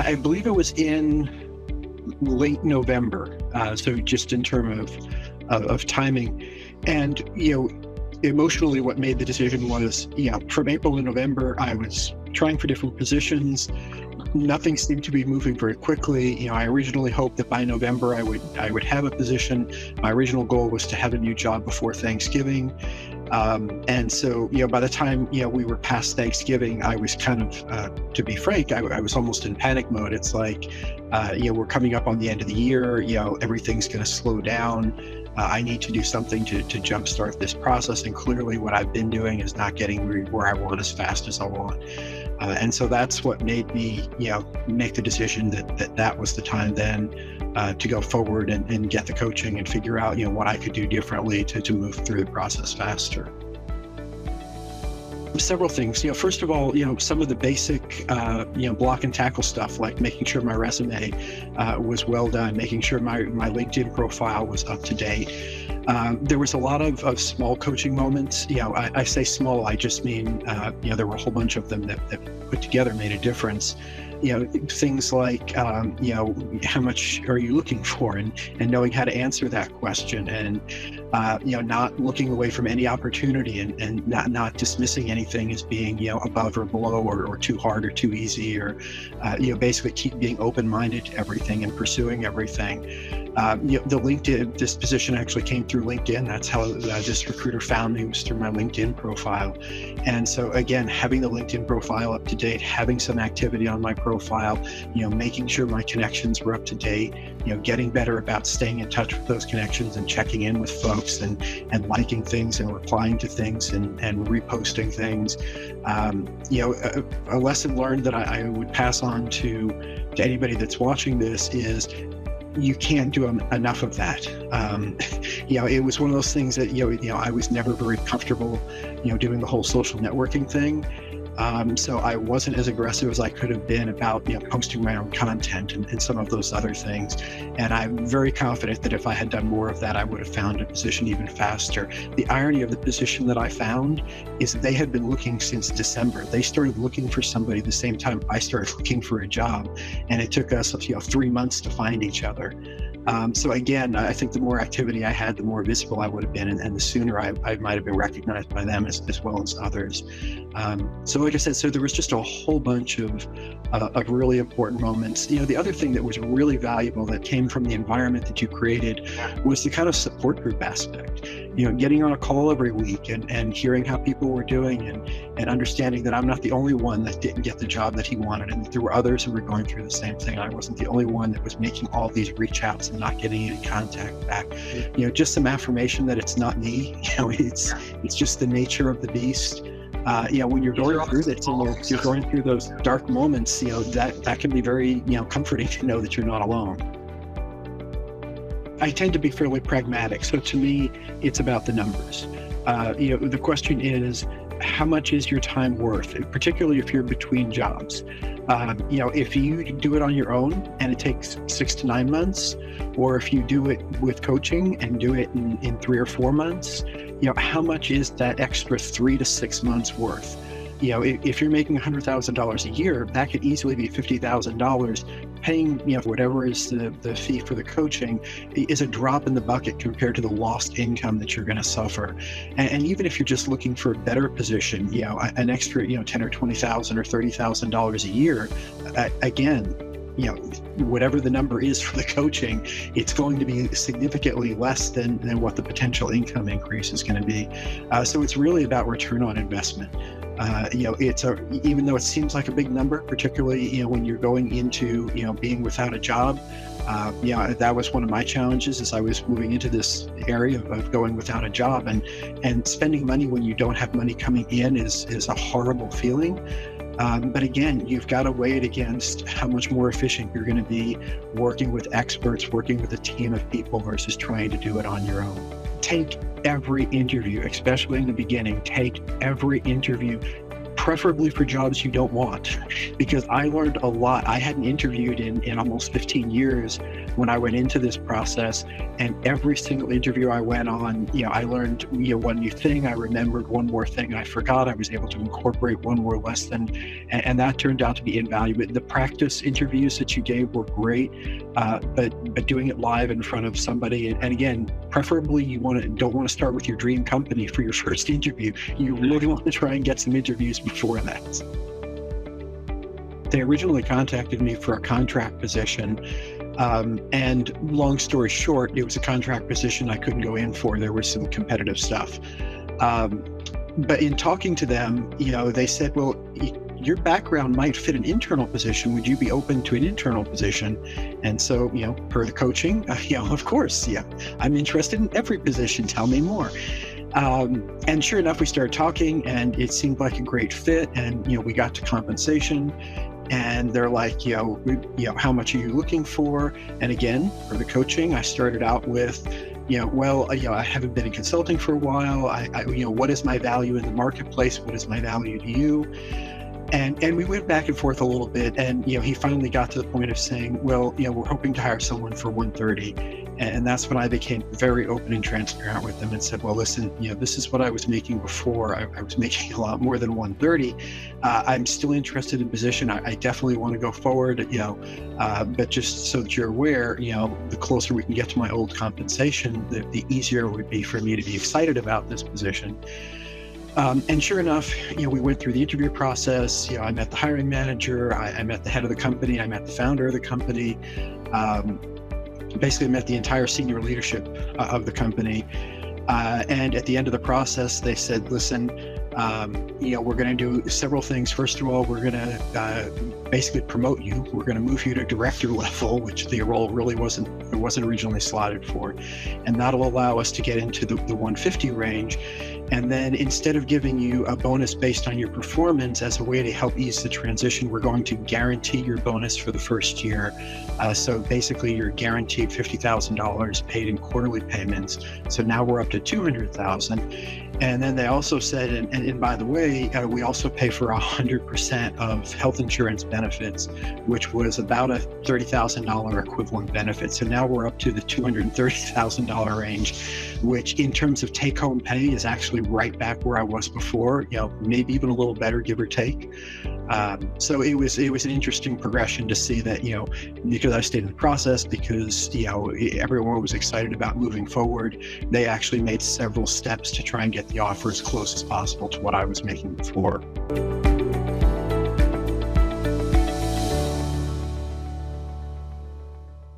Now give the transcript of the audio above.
I believe it was in late November. So just in terms of timing, and emotionally, what made the decision was, from April to November, I was trying for different positions. Nothing seemed to be moving very quickly. I originally hoped that by November I would have a position. My original goal was to have a new job before Thanksgiving. And so, by the time, we were past Thanksgiving, I was kind of, to be frank, I was almost in panic mode. It's like, we're coming up on the end of the year, everything's going to slow down. I need to do something to jumpstart this process. And clearly what I've been doing is not getting where I want as fast as I want. And so that's what made me, make the decision that was the time then to go forward and get the coaching and figure out, what I could do differently to move through the process faster. Several things. First of all, some of the basic, block and tackle stuff, like making sure my resume was well done, making sure my LinkedIn profile was up to date. There was a lot of small coaching moments. I say small, I just mean, there were a whole bunch of them that put together made a difference. Things like, how much are you looking for, and knowing how to answer that question, and, not looking away from any opportunity, and not dismissing anything as being, above or below, or too hard or too easy, or, basically keep being open-minded to everything and pursuing everything. The LinkedIn, this position actually came through LinkedIn. That's how this recruiter found me, was through my LinkedIn profile. And so again, having the LinkedIn profile up to date, having some activity on my profile, making sure my connections were up to date, getting better about staying in touch with those connections and checking in with folks, and liking things and replying to things, and reposting things. A lesson learned that I would pass on to anybody that's watching this is, you can't do enough of that. It was one of those things that, I was never very comfortable, doing the whole social networking thing. So I wasn't as aggressive as I could have been about, posting my own content and some of those other things. And I'm very confident that if I had done more of that, I would have found a position even faster. The irony of the position that I found is they had been looking since December. They started looking for somebody the same time I started looking for a job. And it took us, 3 months to find each other. So again, I think the more activity I had, the more visible I would have been, and the sooner I might have been recognized by them as well as others. So like I said, so there was just a whole bunch of really important moments. The other thing that was really valuable that came from the environment that you created was the kind of support group aspect. Getting on a call every week and hearing how people were doing, and understanding that I'm not the only one that didn't get the job that he wanted, and that there were others who were going through the same thing. I wasn't the only one that was making all these reach outs and not getting any contact back. Just some affirmation that it's not me. It's just the nature of the beast. When you're going through this and you're going through those dark moments, that can be very, comforting to know that you're not alone. I tend to be fairly pragmatic. So to me, it's about the numbers. The question is, how much is your time worth, particularly if you're between jobs? If you do it on your own and it takes 6 to 9 months, or if you do it with coaching and do it in 3 or 4 months, how much is that extra 3 to 6 months worth? If you're making $100,000 a year, that could easily be $50,000. Paying, whatever is the fee for the coaching is a drop in the bucket compared to the lost income that you're going to suffer. And even if you're just looking for a better position, an extra, $10,000 or $20,000 or $30,000 a year, again, whatever the number is for the coaching, it's going to be significantly less than what the potential income increase is going to be. So it's really about return on investment. Even though it seems like a big number, particularly, when you're going into, being without a job, that was one of my challenges as I was moving into this area of going without a job, and spending money when you don't have money coming in is a horrible feeling. But again, you've got to weigh it against how much more efficient you're going to be working with experts, working with a team of people versus trying to do it on your own. Take every interview, especially in the beginning, take every interview, preferably for jobs you don't want, because I learned a lot. I hadn't interviewed in almost 15 years, when I went into this process. And every single interview I went on, I learned, one new thing. I remembered one more thing I forgot. I was able to incorporate one more lesson, and that turned out to be invaluable. The practice interviews that you gave were great, but doing it live in front of somebody, and again, preferably don't want to start with your dream company for your first interview. You really want to try and get some interviews before that. They originally contacted me for a contract position. And long story short, it was a contract position I couldn't go in for. There was some competitive stuff. But in talking to them, they said, well, your background might fit an internal position. Would you be open to an internal position? And so, per the coaching, of course, I'm interested in every position. Tell me more. And sure enough, we started talking, and it seemed like a great fit. And, we got to compensation. And they're like, how much are you looking for? And again, for the coaching, I started out with, I haven't been in consulting for a while. What is my value in the marketplace? What is my value to you? And we went back and forth a little bit. And, he finally got to the point of saying, well, we're hoping to hire someone for 130. And that's when I became very open and transparent with them and said, well, listen, this is what I was making before. I was making a lot more than 130. I'm still interested in position. I definitely want to go forward, but just so that you're aware, the closer we can get to my old compensation, the easier it would be for me to be excited about this position. And sure enough, we went through the interview process. I met the hiring manager. I met the head of the company. I met the founder of the company. Basically met the entire senior leadership of the company. And at the end of the process, they said, listen, we're going to do several things. First of all, we're going to basically promote you. We're going to move you to director level, which the role really wasn't originally slotted for. And that'll allow us to get into the 150 range. And then instead of giving you a bonus based on your performance as a way to help ease the transition, we're going to guarantee your bonus for the first year. So basically you're guaranteed $50,000 paid in quarterly payments. So now we're up to $200,000. And then they also said, and by the way, we also pay for 100% of health insurance benefits, which was about a $30,000 equivalent benefit. So now we're up to the $230,000 range, which in terms of take-home pay is actually right back where I was before, maybe even a little better, give or take. So it was an interesting progression to see that, because I stayed in the process, because, everyone was excited about moving forward, they actually made several steps to try and get the offer as close as possible to what I was making before.